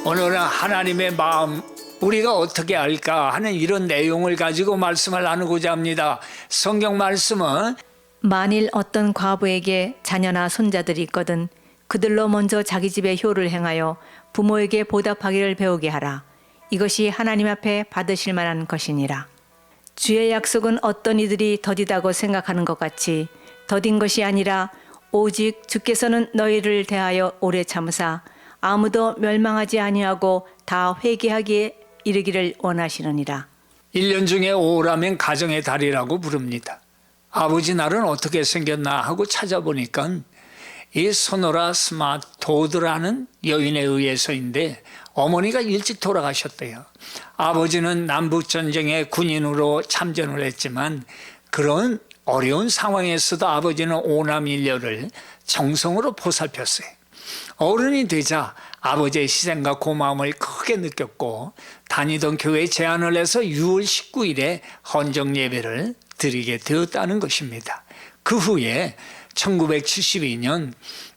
오늘은 하나님의 마음 우리가 어떻게 알까 하는 이런 내용을 가지고 말씀을 나누고자 합니다. 성경 말씀은 만일 어떤 과부에게 자녀나 손자들이 있거든 그들로 먼저 자기 집에 효를 행하여 부모에게 보답하기를 배우게 하라. 이것이 하나님 앞에 받으실 만한 것이니라. 주의 약속은 어떤 이들이 더디다고 생각하는 것 같이 더딘 것이 아니라 오직 주께서는 너희를 대하여 오래 참으사 아무도 멸망하지 아니하고 다 회개하기에 이르기를 원하시느니라. 1년 중에 5라면 가정의 달이라고 부릅니다. 아버지 날은 어떻게 생겼나 하고 찾아보니까 이 소노라 스마토드라는 여인에 의해서인데 어머니가 일찍 돌아가셨대요. 아버지는 남북전쟁에 군인으로 참전을 했지만 그런 어려운 상황에서도 아버지는 오남 일녀를 정성으로 보살폈어요. 어른이 되자 아버지의 희생과 고마움을 크게 느꼈고 다니던 교회에 제안을 해서 6월 19일에 헌정 예배를 드리게 되었다는 것입니다. 그 후에 1972년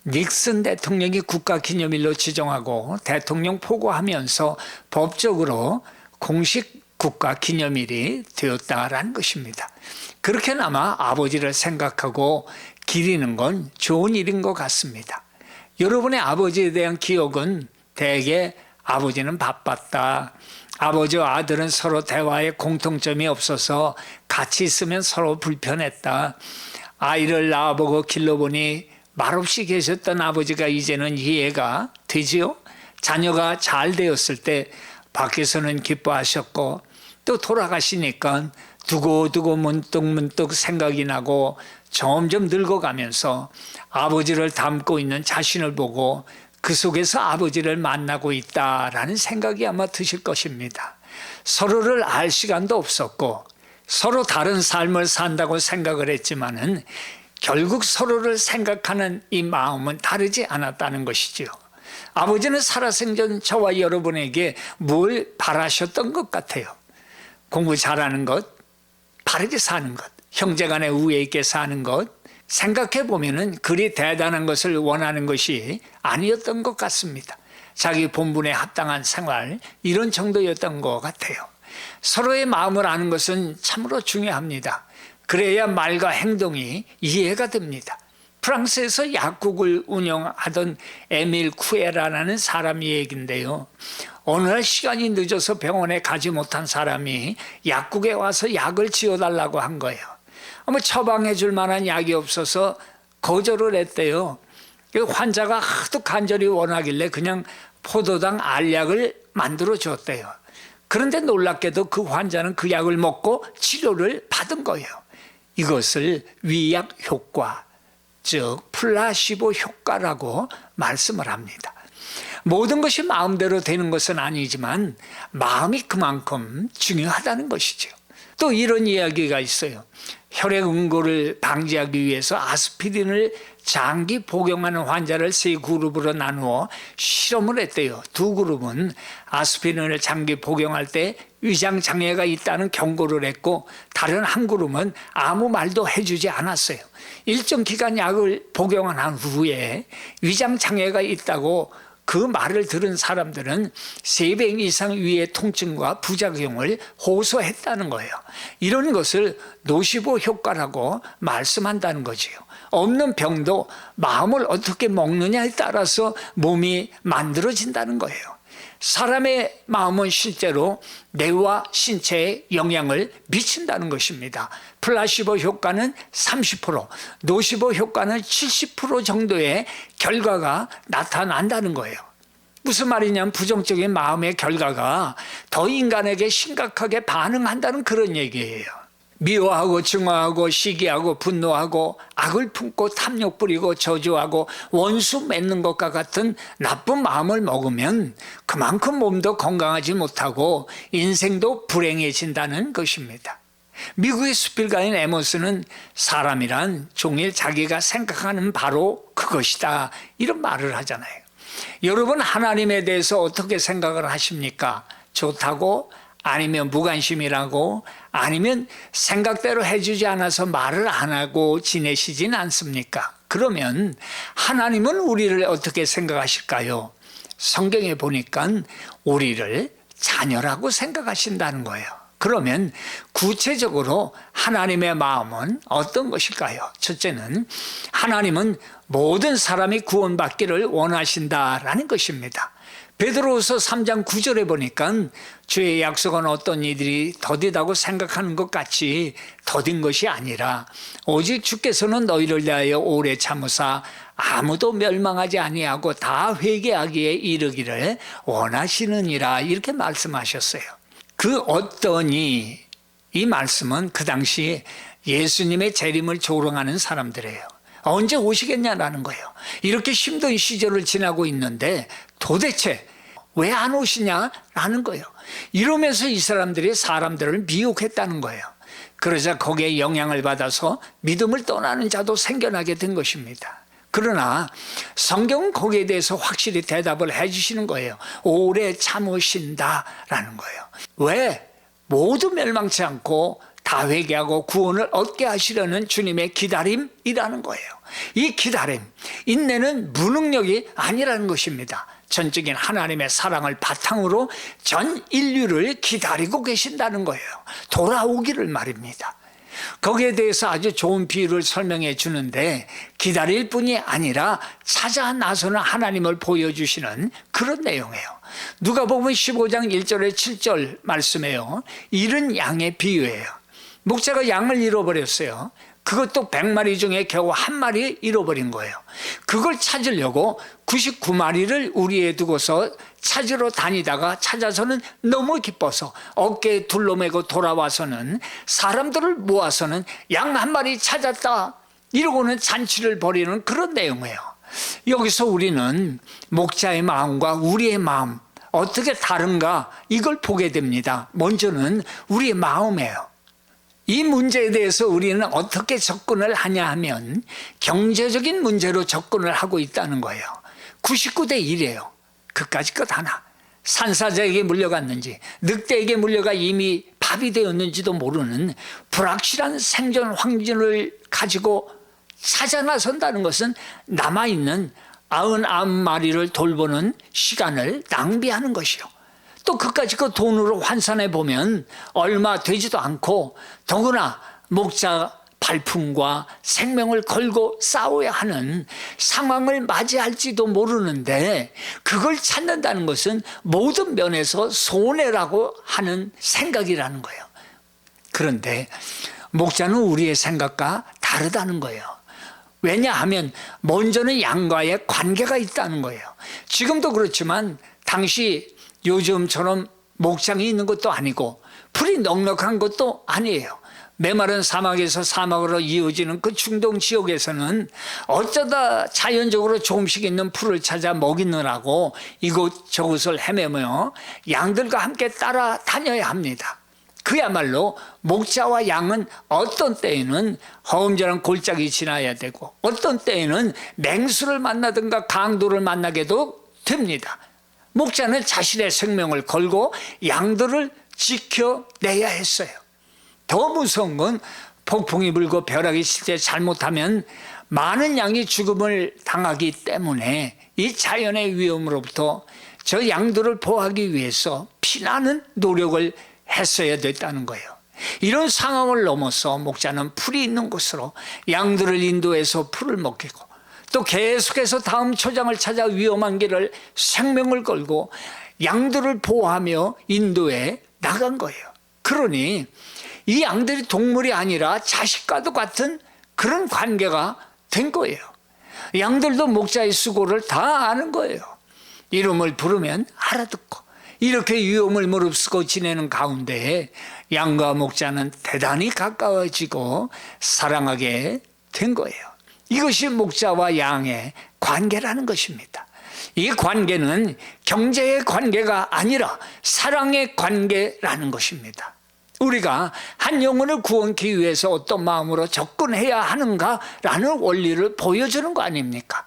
닉슨 대통령이 국가기념일로 지정하고 대통령 포고하면서 법적으로 공식 국가기념일이 되었다라는 것입니다. 그렇게나마 아버지를 생각하고 기리는 건 좋은 일인 것 같습니다. 여러분의 아버지에 대한 기억은 대개 아버지는 바빴다. 아버지와 아들은 서로 대화에 공통점이 없어서 같이 있으면 서로 불편했다. 아이를 낳아보고 길러보니 말없이 계셨던 아버지가 이제는 이해가 되지요? 자녀가 잘 되었을 때 밖에서는 기뻐하셨고 또 돌아가시니까 두고두고 문득문득 생각이 나고 점점 늙어가면서 아버지를 닮고 있는 자신을 보고 그 속에서 아버지를 만나고 있다라는 생각이 아마 드실 것입니다. 서로를 알 시간도 없었고 서로 다른 삶을 산다고 생각을 했지만은 결국 서로를 생각하는 이 마음은 다르지 않았다는 것이지요. 아버지는 살아생전 저와 여러분에게 뭘 바라셨던 것 같아요? 공부 잘하는 것, 바르게 사는 것, 형제간에 우애 있게 사는 것, 생각해 보면은 그리 대단한 것을 원하는 것이 아니었던 것 같습니다. 자기 본분에 합당한 생활, 이런 정도였던 것 같아요. 서로의 마음을 아는 것은 참으로 중요합니다. 그래야 말과 행동이 이해가 됩니다. 프랑스에서 약국을 운영하던 에밀 쿠에라라는 사람의 얘기인데요. 어느 날 시간이 늦어서 병원에 가지 못한 사람이 약국에 와서 약을 지어달라고 한 거예요. 처방해 줄 만한 약이 없어서 거절을 했대요. 환자가 하도 간절히 원하길래 그냥 포도당 알약을 만들어 줬대요. 그런데 놀랍게도 그 환자는 그 약을 먹고 치료를 받은 거예요. 이것을 위약 효과, 즉 플라시보 효과라고 말씀을 합니다. 모든 것이 마음대로 되는 것은 아니지만 마음이 그만큼 중요하다는 것이죠. 또 이런 이야기가 있어요. 혈액응고를 방지하기 위해서 아스피린을 장기 복용하는 환자를 세 그룹으로 나누어 실험을 했대요. 두 그룹은 아스피린을 장기 복용할 때 위장장애가 있다는 경고를 했고 다른 한 그룹은 아무 말도 해주지 않았어요. 일정 기간 약을 복용한 후에 위장장애가 있다고 그 말을 들은 사람들은 3배 이상 위의 통증과 부작용을 호소했다는 거예요. 이런 것을 노시보 효과라고 말씀한다는 거지요. 없는 병도 마음을 어떻게 먹느냐에 따라서 몸이 만들어진다는 거예요. 사람의 마음은 실제로 뇌와 신체에 영향을 미친다는 것입니다. 플라시보 효과는 30%, 노시보 효과는 70% 정도의 결과가 나타난다는 거예요. 무슨 말이냐면 부정적인 마음의 결과가 더 인간에게 심각하게 반응한다는 그런 얘기예요. 미워하고 증오하고 시기하고 분노하고 악을 품고 탐욕 부리고 저주하고 원수 맺는 것과 같은 나쁜 마음을 먹으면 그만큼 몸도 건강하지 못하고 인생도 불행해진다는 것입니다. 미국의 수필가인 에머스는 사람이란 종일 자기가 생각하는 바로 그것이다 이런 말을 하잖아요. 여러분 하나님에 대해서 어떻게 생각을 하십니까? 좋다고? 아니면 무관심이라고? 아니면 생각대로 해주지 않아서 말을 안 하고 지내시진 않습니까? 그러면 하나님은 우리를 어떻게 생각하실까요? 성경에 보니까 우리를 자녀라고 생각하신다는 거예요. 그러면 구체적으로 하나님의 마음은 어떤 것일까요? 첫째는 하나님은 모든 사람이 구원받기를 원하신다라는 것입니다. 베드로후서 3장 9절에 보니까 주의 약속은 어떤 이들이 더디다고 생각하는 것 같이 더딘 것이 아니라 오직 주께서는 너희를 대하여 오래 참으사 아무도 멸망하지 아니하고 다 회개하기에 이르기를 원하시느니라, 이렇게 말씀하셨어요. 그 어떠니, 이 말씀은 그 당시 예수님의 재림을 조롱하는 사람들이에요. 언제 오시겠냐라는 거예요. 이렇게 힘든 시절을 지나고 있는데 도대체 왜 안 오시냐라는 거예요. 이러면서 이 사람들이 사람들을 미혹했다는 거예요. 그러자 거기에 영향을 받아서 믿음을 떠나는 자도 생겨나게 된 것입니다. 그러나 성경은 거기에 대해서 확실히 대답을 해주시는 거예요. 오래 참으신다라는 거예요. 왜? 모두 멸망치 않고 다 회개하고 구원을 얻게 하시려는 주님의 기다림이라는 거예요. 이 기다림, 인내는 무능력이 아니라는 것입니다. 전적인 하나님의 사랑을 바탕으로 전 인류를 기다리고 계신다는 거예요. 돌아오기를 말입니다. 거기에 대해서 아주 좋은 비유를 설명해 주는데, 기다릴 뿐이 아니라 찾아 나서는 하나님을 보여주시는 그런 내용이에요. 누가복음 15장 1절에 7절 말씀이에요. 잃은 양의 비유예요. 목자가 양을 잃어버렸어요. 그것도 100마리 중에 겨우 한 마리 잃어버린 거예요. 그걸 찾으려고 99마리를 우리에 두고서 찾으러 다니다가 찾아서는 너무 기뻐서 어깨에 둘러매고 돌아와서는 사람들을 모아서는 양 한 마리 찾았다, 이러고는 잔치를 벌이는 그런 내용이에요. 여기서 우리는 목자의 마음과 우리의 마음 어떻게 다른가, 이걸 보게 됩니다. 먼저는 우리의 마음이에요. 이 문제에 대해서 우리는 어떻게 접근을 하냐 하면 경제적인 문제로 접근을 하고 있다는 거예요. 99대 1이에요. 그까짓 것 하나. 산사자에게 물려갔는지 늑대에게 물려가 이미 밥이 되었는지도 모르는 불확실한 생존 확률을 가지고 찾아 나선다는 것은 남아있는 99마리를 돌보는 시간을 낭비하는 것이요. 또 그까짓 그 돈으로 환산해 보면 얼마 되지도 않고, 더구나 목자 발품과 생명을 걸고 싸워야 하는 상황을 맞이할지도 모르는데, 그걸 찾는다는 것은 모든 면에서 손해라고 하는 생각이라는 거예요. 그런데 목자는 우리의 생각과 다르다는 거예요. 왜냐하면 먼저는 양과의 관계가 있다는 거예요. 지금도 그렇지만 당시 요즘처럼 목장이 있는 것도 아니고 풀이 넉넉한 것도 아니에요. 메마른 사막에서 사막으로 이어지는 그 중동 지역에서는 어쩌다 자연적으로 조금씩 있는 풀을 찾아 먹이느라고 이곳저곳을 헤매며 양들과 함께 따라다녀야 합니다. 그야말로 목자와 양은 어떤 때에는 허음전한 골짜기 지나야 되고, 어떤 때에는 맹수를 만나든가 강도를 만나게도 됩니다. 목자는 자신의 생명을 걸고 양들을 지켜내야 했어요. 더 무서운 건 폭풍이 불고 벼락이 칠 때 잘못하면 많은 양이 죽음을 당하기 때문에 이 자연의 위험으로부터 저 양들을 보호하기 위해서 피나는 노력을 했어야 됐다는 거예요. 이런 상황을 넘어서 목자는 풀이 있는 곳으로 양들을 인도해서 풀을 먹이고, 또 계속해서 다음 초장을 찾아 위험한 길을 생명을 걸고 양들을 보호하며 인도해 나간 거예요. 그러니 이 양들이 동물이 아니라 자식과도 같은 그런 관계가 된 거예요. 양들도 목자의 수고를 다 아는 거예요. 이름을 부르면 알아듣고, 이렇게 위험을 무릅쓰고 지내는 가운데 양과 목자는 대단히 가까워지고 사랑하게 된 거예요. 이것이 목자와 양의 관계라는 것입니다. 이 관계는 경제의 관계가 아니라 사랑의 관계라는 것입니다. 우리가 한 영혼을 구원하기 위해서 어떤 마음으로 접근해야 하는가라는 원리를 보여주는 거 아닙니까?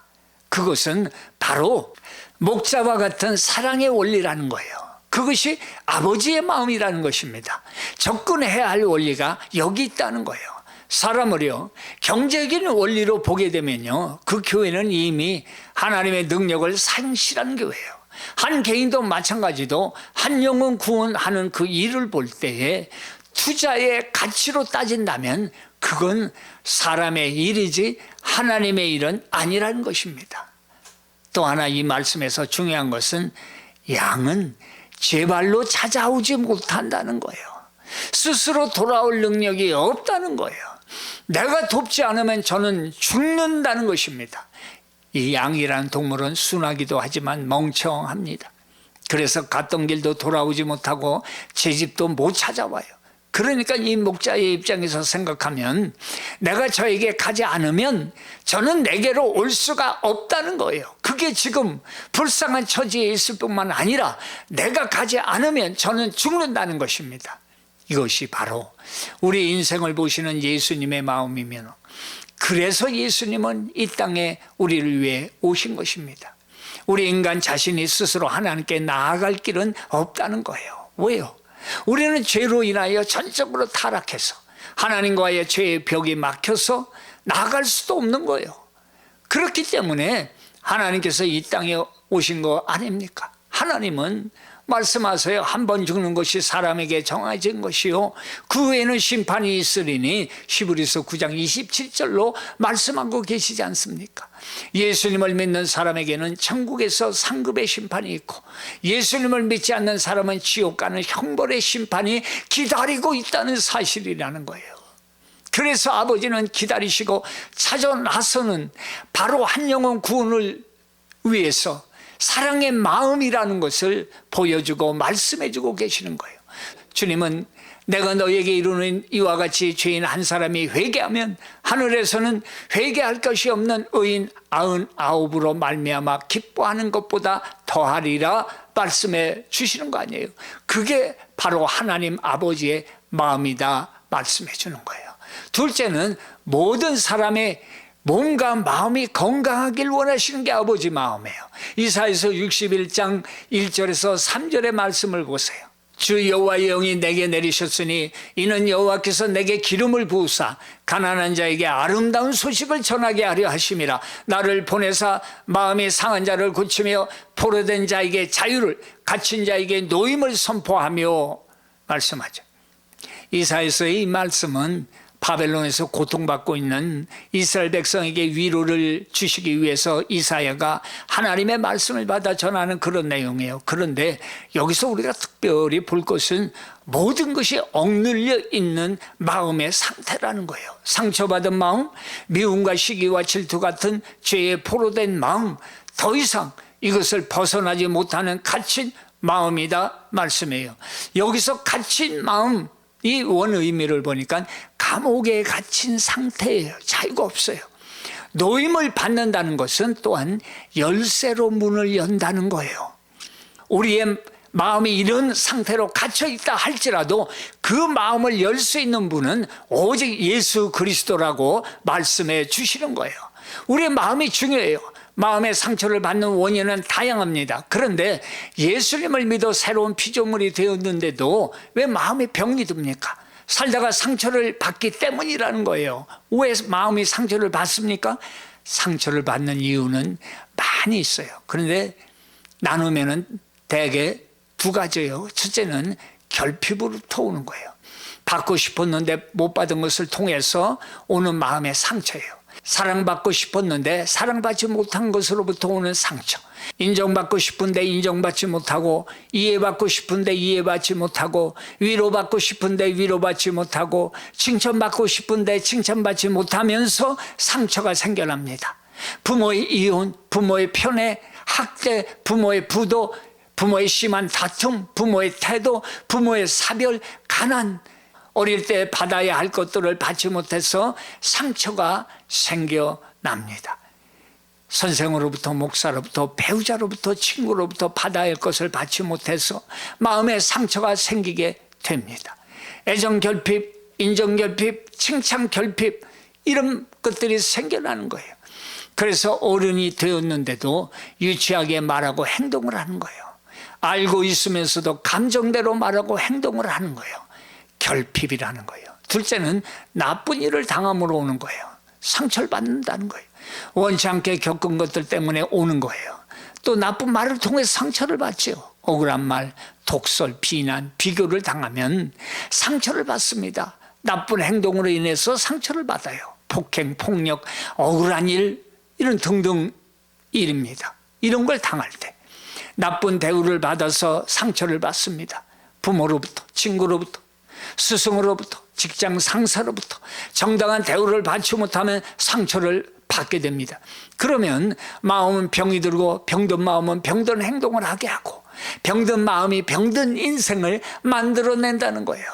그것은 바로 목자와 같은 사랑의 원리라는 거예요. 그것이 아버지의 마음이라는 것입니다. 접근해야 할 원리가 여기 있다는 거예요. 사람을요, 경제적인 원리로 보게 되면요, 그 교회는 이미 하나님의 능력을 상실한 교회예요. 한 개인도 마찬가지도 한 영혼 구원하는 그 일을 볼 때에 투자의 가치로 따진다면 그건 사람의 일이지 하나님의 일은 아니라는 것입니다. 또 하나 이 말씀에서 중요한 것은 양은 제 발로 찾아오지 못한다는 거예요. 스스로 돌아올 능력이 없다는 거예요. 내가 돕지 않으면 저는 죽는다는 것입니다. 이 양이라는 동물은 순하기도 하지만 멍청합니다. 그래서 갔던 길도 돌아오지 못하고 제 집도 못 찾아와요. 그러니까 이 목자의 입장에서 생각하면 내가 저에게 가지 않으면 저는 내게로 올 수가 없다는 거예요. 그게 지금 불쌍한 처지에 있을 뿐만 아니라 내가 가지 않으면 저는 죽는다는 것입니다. 이것이 바로 우리 인생을 보시는 예수님의 마음이면, 그래서 예수님은 이 땅에 우리를 위해 오신 것입니다. 우리 인간 자신이 스스로 하나님께 나아갈 길은 없다는 거예요. 왜요? 우리는 죄로 인하여 전적으로 타락해서 하나님과의 죄의 벽이 막혀서 나아갈 수도 없는 거예요. 그렇기 때문에 하나님께서 이 땅에 오신 거 아닙니까? 하나님은 말씀하세요. 한 번 죽는 것이 사람에게 정해진 것이요 그 후에는 심판이 있으리니 히브리서 9장 27절로 말씀하고 계시지 않습니까? 예수님을 믿는 사람에게는 천국에서 상급의 심판이 있고, 예수님을 믿지 않는 사람은 지옥 가는 형벌의 심판이 기다리고 있다는 사실이라는 거예요. 그래서 아버지는 기다리시고 찾아 나서는 바로 한 영혼 구원을 위해서 사랑의 마음이라는 것을 보여주고 말씀해주고 계시는 거예요. 주님은 내가 너에게 이루는 이와 같이 죄인 한 사람이 회개하면 하늘에서는 회개할 것이 없는 의인 99으로 말미암아 기뻐하는 것보다 더하리라 말씀해 주시는 거 아니에요. 그게 바로 하나님 아버지의 마음이다 말씀해 주는 거예요. 둘째는 모든 사람의 몸과 마음이 건강하길 원하시는 게 아버지 마음이에요. 이사야서 61장 1절에서 3절의 말씀을 보세요. 주 여호와의 영이 내게 내리셨으니 이는 여호와께서 내게 기름을 부으사 가난한 자에게 아름다운 소식을 전하게 하려 하심이라. 나를 보내사 마음이 상한 자를 고치며 포로된 자에게 자유를, 갇힌 자에게 노임을 선포하며 말씀하죠. 이사야서의 이 말씀은 바벨론에서 고통받고 있는 이스라엘 백성에게 위로를 주시기 위해서 이사야가 하나님의 말씀을 받아 전하는 그런 내용이에요. 그런데 여기서 우리가 특별히 볼 것은 모든 것이 억눌려 있는 마음의 상태라는 거예요. 상처받은 마음, 미움과 시기와 질투 같은 죄에 포로된 마음, 더 이상 이것을 벗어나지 못하는 갇힌 마음이다 말씀이에요. 여기서 갇힌 마음, 이 원 의미를 보니까 감옥에 갇힌 상태예요. 자유가 없어요. 노임을 받는다는 것은 또한 열쇠로 문을 연다는 거예요. 우리의 마음이 이런 상태로 갇혀 있다 할지라도 그 마음을 열 수 있는 분은 오직 예수 그리스도라고 말씀해 주시는 거예요. 우리의 마음이 중요해요. 마음의 상처를 받는 원인은 다양합니다. 그런데 예수님을 믿어 새로운 피조물이 되었는데도 왜 마음에 병이 듭니까? 살다가 상처를 받기 때문이라는 거예요. 왜 마음이 상처를 받습니까? 상처를 받는 이유는 많이 있어요. 그런데 나누면은 대개 두 가지예요. 첫째는 결핍으로부터 오는 거예요. 받고 싶었는데 못 받은 것을 통해서 오는 마음의 상처예요. 사랑받고 싶었는데 사랑받지 못한 것으로부터 오는 상처. 인정받고 싶은데 인정받지 못하고, 이해받고 싶은데 이해받지 못하고, 위로받고 싶은데 위로받지 못하고, 칭찬받고 싶은데 칭찬받지 못하면서 상처가 생겨납니다. 부모의 이혼, 부모의 편애, 학대, 부모의 부도, 부모의 심한 다툼, 부모의 태도, 부모의 사별, 가난, 어릴 때 받아야 할 것들을 받지 못해서 상처가 생겨납니다. 선생으로부터, 목사로부터, 배우자로부터, 친구로부터 받아야 할 것을 받지 못해서 마음에 상처가 생기게 됩니다. 애정 결핍, 인정 결핍, 칭찬 결핍, 이런 것들이 생겨나는 거예요. 그래서 어른이 되었는데도 유치하게 말하고 행동을 하는 거예요. 알고 있으면서도 감정대로 말하고 행동을 하는 거예요. 결핍이라는 거예요. 둘째는 나쁜 일을 당함으로 오는 거예요. 상처를 받는다는 거예요. 원치 않게 겪은 것들 때문에 오는 거예요. 또 나쁜 말을 통해 상처를 받죠. 억울한 말, 독설, 비난, 비교를 당하면 상처를 받습니다. 나쁜 행동으로 인해서 상처를 받아요. 폭행, 폭력, 억울한 일, 이런 등등 일입니다. 이런 걸 당할 때 나쁜 대우를 받아서 상처를 받습니다. 부모로부터, 친구로부터, 스승으로부터, 직장 상사로부터 정당한 대우를 받지 못하면 상처를 받게 됩니다. 그러면 마음은 병이 들고 병든 마음은 병든 행동을 하게 하고 병든 마음이 병든 인생을 만들어낸다는 거예요.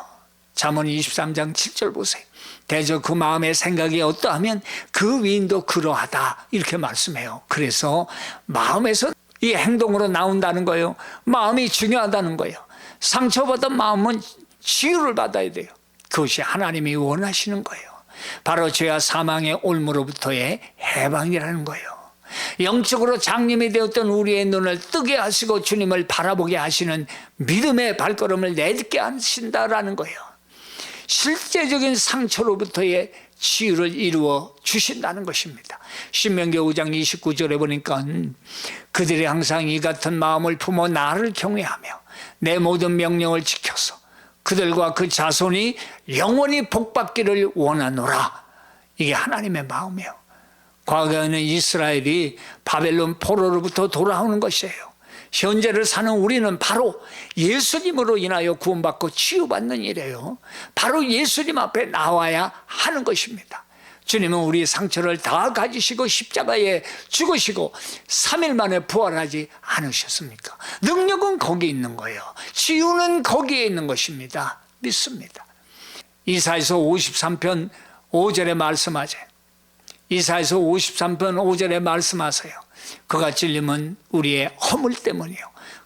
잠언 23장 7절 보세요. 대저 그 마음의 생각이 어떠하면 그 위인도 그러하다, 이렇게 말씀해요. 그래서 마음에서 이 행동으로 나온다는 거예요. 마음이 중요하다는 거예요. 상처받은 마음은 치유를 받아야 돼요. 그것이 하나님이 원하시는 거예요. 바로 죄와 사망의 올무로부터의 해방이라는 거예요. 영적으로 장님이 되었던 우리의 눈을 뜨게 하시고 주님을 바라보게 하시는 믿음의 발걸음을 내딛게 하신다라는 거예요. 실제적인 상처로부터의 치유를 이루어 주신다는 것입니다. 신명기 5장 29절에 보니까 그들이 항상 이 같은 마음을 품어 나를 경외하며 내 모든 명령을 지켜서 그들과 그 자손이 영원히 복받기를 원하노라. 이게 하나님의 마음이에요. 과거에는 이스라엘이 바벨론 포로로부터 돌아오는 것이에요. 현재를 사는 우리는 바로 예수님으로 인하여 구원받고 치유받는 일이에요. 바로 예수님 앞에 나와야 하는 것입니다. 주님은 우리 상처를 다 가지시고 십자가에 죽으시고 3일 만에 부활하지 않으셨습니까? 능력은 거기에 있는 거예요. 치유는 거기에 있는 것입니다. 믿습니다. 이사야서 53편 5절에 말씀하세요. 이사야서 53편 5절에 말씀하세요. 그가 찔림은 우리의 허물 때문이요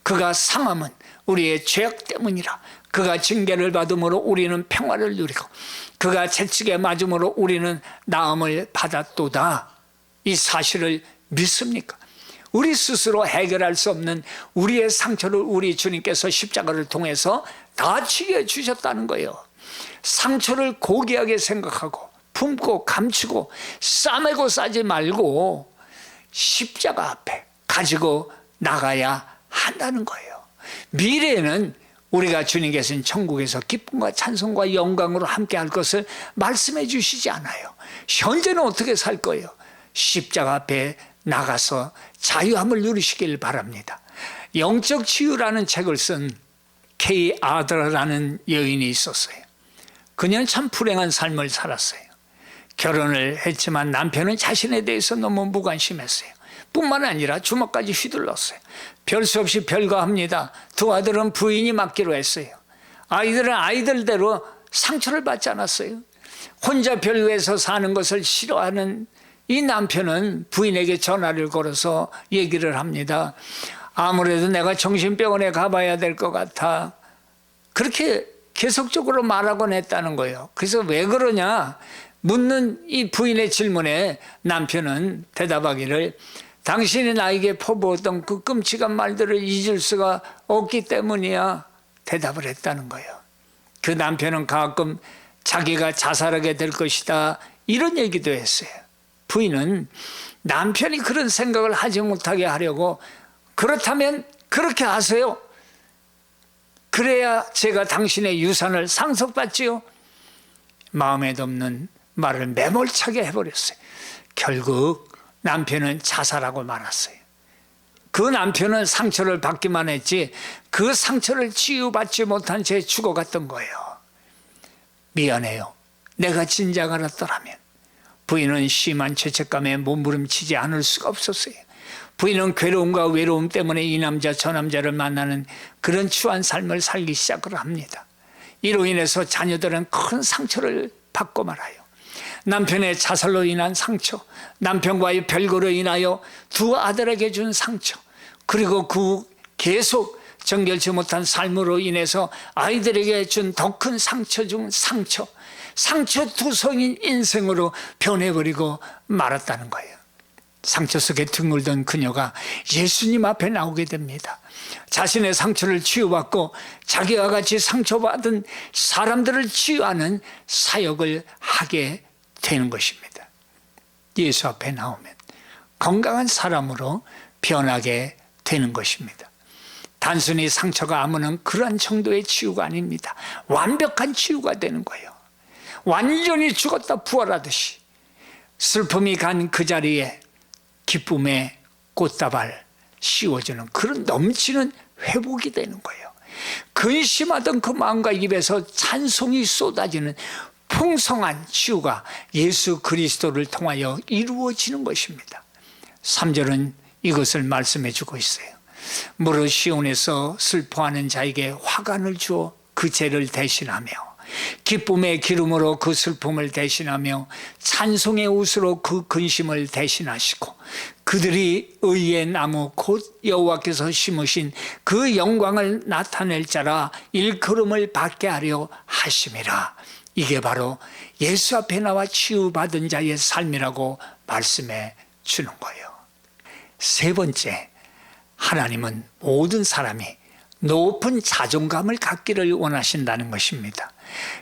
그가 상함은 우리의 죄악 때문이라. 그가 징계를 받음으로 우리는 평화를 누리고 그가 채찍에 맞음으로 우리는 나음을 받았도다. 이 사실을 믿습니까? 우리 스스로 해결할 수 없는 우리의 상처를 우리 주님께서 십자가를 통해서 다 치유해 주셨다는 거예요. 상처를 고귀하게 생각하고 품고 감추고 싸매고 싸지 말고 십자가 앞에 가지고 나가야 한다는 거예요. 미래에는 우리가 주님께서는 천국에서 기쁨과 찬송과 영광으로 함께 할 것을 말씀해 주시지 않아요. 현재는 어떻게 살 거예요? 십자가 앞에 나가서 자유함을 누리시길 바랍니다. 영적 치유라는 책을 쓴 케이 아드라라는 여인이 있었어요. 그녀는 참 불행한 삶을 살았어요. 결혼을 했지만 남편은 자신에 대해서 너무 무관심했어요. 뿐만 아니라 주먹까지 휘둘렀어요. 별 수 없이 별거합니다. 두 아들은 부인이 맡기로 했어요. 아이들은 아이들대로 상처를 받지 않았어요. 혼자 별외에서 사는 것을 싫어하는 이 남편은 부인에게 전화를 걸어서 얘기를 합니다. 아무래도 내가 정신병원에 가봐야 될 것 같아. 그렇게 계속적으로 말하곤 했다는 거예요. 그래서 왜 그러냐 묻는 이 부인의 질문에 남편은 대답하기를 당신이 나에게 퍼부었던 그 끔찍한 말들을 잊을 수가 없기 때문이야, 대답을 했다는 거예요. 그 남편은 가끔 자기가 자살하게 될 것이다 이런 얘기도 했어요. 부인은 남편이 그런 생각을 하지 못하게 하려고 그렇다면 그렇게 하세요. 그래야 제가 당신의 유산을 상속받지요. 마음에 덮는 말을 매몰차게 해버렸어요. 결국 남편은 자살하고 말았어요. 그 남편은 상처를 받기만 했지 그 상처를 치유받지 못한 채 죽어갔던 거예요. 미안해요. 내가 진작 알았더라면. 부인은 심한 죄책감에 몸부림치지 않을 수가 없었어요. 부인은 괴로움과 외로움 때문에 이 남자 저 남자를 만나는 그런 추한 삶을 살기 시작을 합니다. 이로 인해서 자녀들은 큰 상처를 받고 말아요. 남편의 자살로 인한 상처, 남편과의 별거로 인하여 두 아들에게 준 상처, 그리고 그 계속 정결치 못한 삶으로 인해서 아이들에게 준 더 큰 상처 중 상처, 상처투성인 인생으로 변해버리고 말았다는 거예요. 상처 속에 둥글던 그녀가 예수님 앞에 나오게 됩니다. 자신의 상처를 치유받고 자기와 같이 상처받은 사람들을 치유하는 사역을 하게 되는 것입니다. 예수 앞에 나오면 건강한 사람으로 변하게 되는 것입니다. 단순히 상처가 아무는 그러한 정도의 치유가 아닙니다. 완벽한 치유가 되는 거예요. 완전히 죽었다 부활하듯이 슬픔이 간 그 자리에 기쁨의 꽃다발 씌워주는 그런 넘치는 회복이 되는 거예요. 근심하던 그 마음과 입에서 찬송이 쏟아지는 풍성한 치유가 예수 그리스도를 통하여 이루어지는 것입니다. 3절은 이것을 말씀해 주고 있어요. 무릇 시온에서 슬퍼하는 자에게 화관을 주어 그 죄를 대신하며 기쁨의 기름으로 그 슬픔을 대신하며 찬송의 웃으로 그 근심을 대신하시고 그들이 의의 나무 곧 여호와께서 심으신 그 영광을 나타낼 자라 일컬음을 받게 하려 하심이라. 이게 바로 예수 앞에 나와 치유받은 자의 삶이라고 말씀해 주는 거예요. 세 번째, 하나님은 모든 사람이 높은 자존감을 갖기를 원하신다는 것입니다.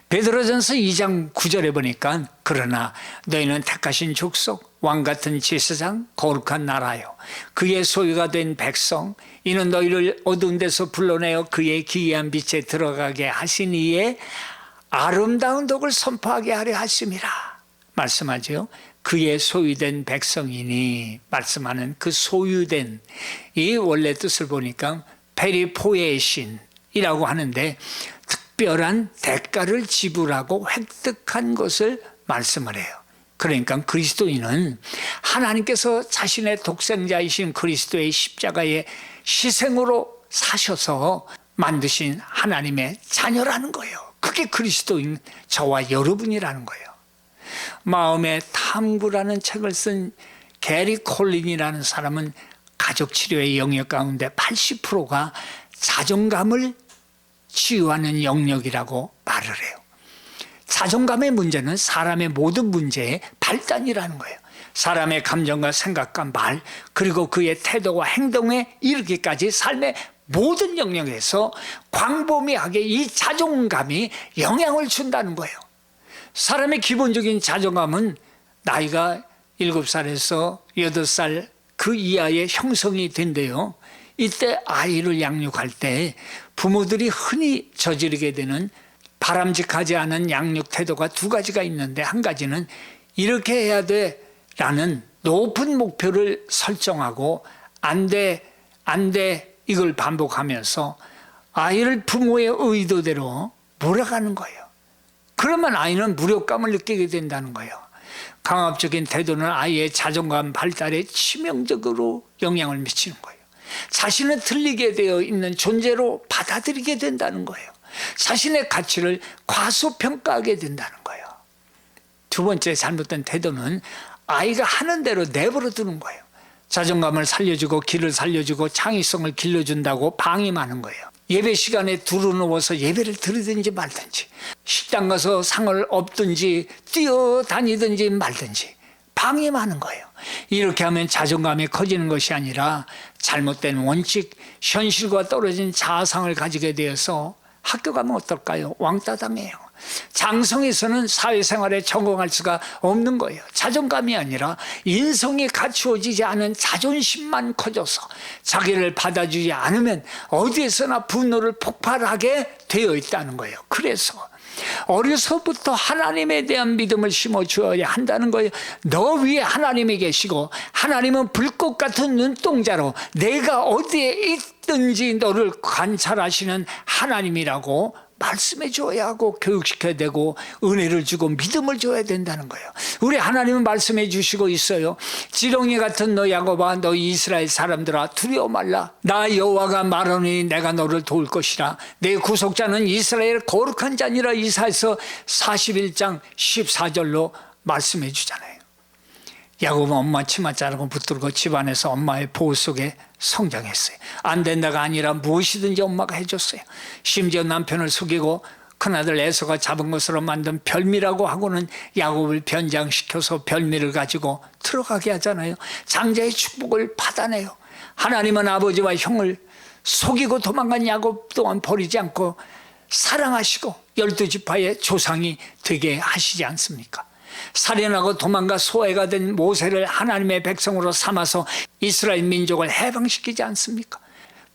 베드로전서 2장 9절에 보니까 그러나 너희는 택하신 족속, 왕같은 제사장, 거룩한 나라요 그의 소유가 된 백성, 이는 너희를 어두운 데서 불러내어 그의 기이한 빛에 들어가게 하신 이에 아름다운 덕을 선포하게 하려 하심이라 말씀하죠. 그의 소유된 백성이니 말씀하는 그 소유된, 이 원래 뜻을 보니까 페리포에신이라고 하는데 특별한 대가를 지불하고 획득한 것을 말씀을 해요. 그러니까 그리스도인은 하나님께서 자신의 독생자이신 그리스도의 십자가의 희생으로 사셔서 만드신 하나님의 자녀라는 거예요. 그게 그리스도인 저와 여러분이라는 거예요. 마음의 탐구라는 책을 쓴 게리 콜린이라는 사람은 가족치료의 영역 가운데 80%가 자존감을 치유하는 영역이라고 말을 해요. 자존감의 문제는 사람의 모든 문제의 발단이라는 거예요. 사람의 감정과 생각과 말, 그리고 그의 태도와 행동에 이르기까지 삶의 모든 영역에서 광범위하게 이 자존감이 영향을 준다는 거예요. 사람의 기본적인 자존감은 나이가 7살에서 8살 그 이하의 형성이 된대요. 이때 아이를 양육할 때 부모들이 흔히 저지르게 되는 바람직하지 않은 양육 태도가 두 가지가 있는데, 한 가지는 이렇게 해야 돼 라는 높은 목표를 설정하고 안 돼 이걸 반복하면서 아이를 부모의 의도대로 몰아가는 거예요. 그러면 아이는 무력감을 느끼게 된다는 거예요. 강압적인 태도는 아이의 자존감 발달에 치명적으로 영향을 미치는 거예요. 자신은 틀리게 되어 있는 존재로 받아들이게 된다는 거예요. 자신의 가치를 과소평가하게 된다는 거예요. 두 번째 잘못된 태도는 아이가 하는 대로 내버려 두는 거예요. 자존감을 살려주고 길을 살려주고 창의성을 길러준다고 방임하는 거예요. 예배 시간에 두루누워서 예배를 드리든지 말든지, 식당 가서 상을 엎든지 뛰어다니든지 말든지 방임하는 거예요. 이렇게 하면 자존감이 커지는 것이 아니라 잘못된 원칙, 현실과 떨어진 자아상을 가지게 되어서 학교 가면 어떨까요? 왕따 당해요. 장성에서는 사회생활에 적응할 수가 없는 거예요. 자존감이 아니라 인성이 갖추어지지 않은 자존심만 커져서 자기를 받아주지 않으면 어디에서나 분노를 폭발하게 되어 있다는 거예요. 그래서 어려서부터 하나님에 대한 믿음을 심어주어야 한다는 거예요. 너 위에 하나님이 계시고 하나님은 불꽃 같은 눈동자로 내가 어디에 있든지 너를 관찰하시는 하나님이라고 말씀해 줘야 하고 교육시켜야 되고 은혜를 주고 믿음을 줘야 된다는 거예요. 우리 하나님은 말씀해 주시고 있어요. 지렁이 같은 너 야곱아, 너 이스라엘 사람들아, 두려워 말라. 나 여호와가 말하니 내가 너를 도울 것이라. 내 구속자는 이스라엘 거룩한 자니라. 이사야서 41장 14절로 말씀해 주잖아요. 야곱은 엄마 치마 자르고 붙들고 집안에서 엄마의 보호 속에 성장했어요. 안 된다가 아니라 무엇이든지 엄마가 해줬어요. 심지어 남편을 속이고 큰아들 에서가 잡은 것으로 만든 별미라고 하고는 야곱을 변장시켜서 별미를 가지고 들어가게 하잖아요. 장자의 축복을 받아내요. 하나님은 아버지와 형을 속이고 도망간 야곱 또한 버리지 않고 사랑하시고 12지파의 조상이 되게 하시지 않습니까? 살인하고 도망가 소외가 된 모세를 하나님의 백성으로 삼아서 이스라엘 민족을 해방시키지 않습니까?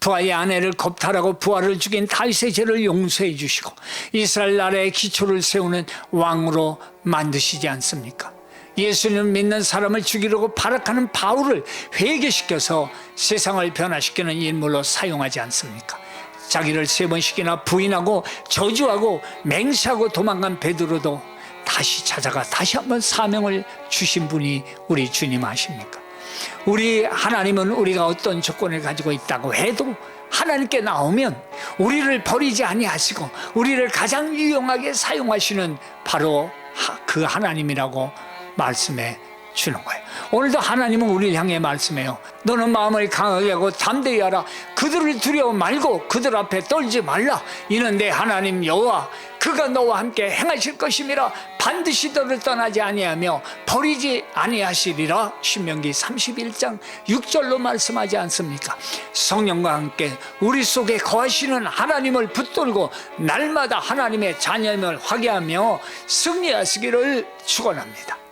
부하의 아내를 겁탈하고 부하를 죽인 다윗의 죄를 용서해 주시고 이스라엘 나라의 기초를 세우는 왕으로 만드시지 않습니까? 예수님을 믿는 사람을 죽이려고 발악하는 바울을 회개시켜서 세상을 변화시키는 인물로 사용하지 않습니까? 자기를 3번씩이나 부인하고 저주하고 맹세하고 도망간 베드로도 다시 찾아가 다시 한번 사명을 주신 분이 우리 주님 아십니까? 우리 하나님은 우리가 어떤 조건을 가지고 있다고 해도 하나님께 나오면 우리를 버리지 아니하시고 우리를 가장 유용하게 사용하시는 바로 그 하나님이라고 말씀해 주는 거예요. 오늘도 하나님은 우리를 향해 말씀해요. 너는 마음을 강하게 하고 담대히 하라. 그들을 두려워 말고 그들 앞에 떨지 말라. 이는 내 하나님 여호와 그가 너와 함께 행하실 것임이라. 반드시 너를 떠나지 아니하며 버리지 아니하시리라. 신명기 31장 6절로 말씀하지 않습니까? 성령과 함께 우리 속에 거하시는 하나님을 붙들고 날마다 하나님의 자녀임을 확인하며 승리하시기를 축원합니다.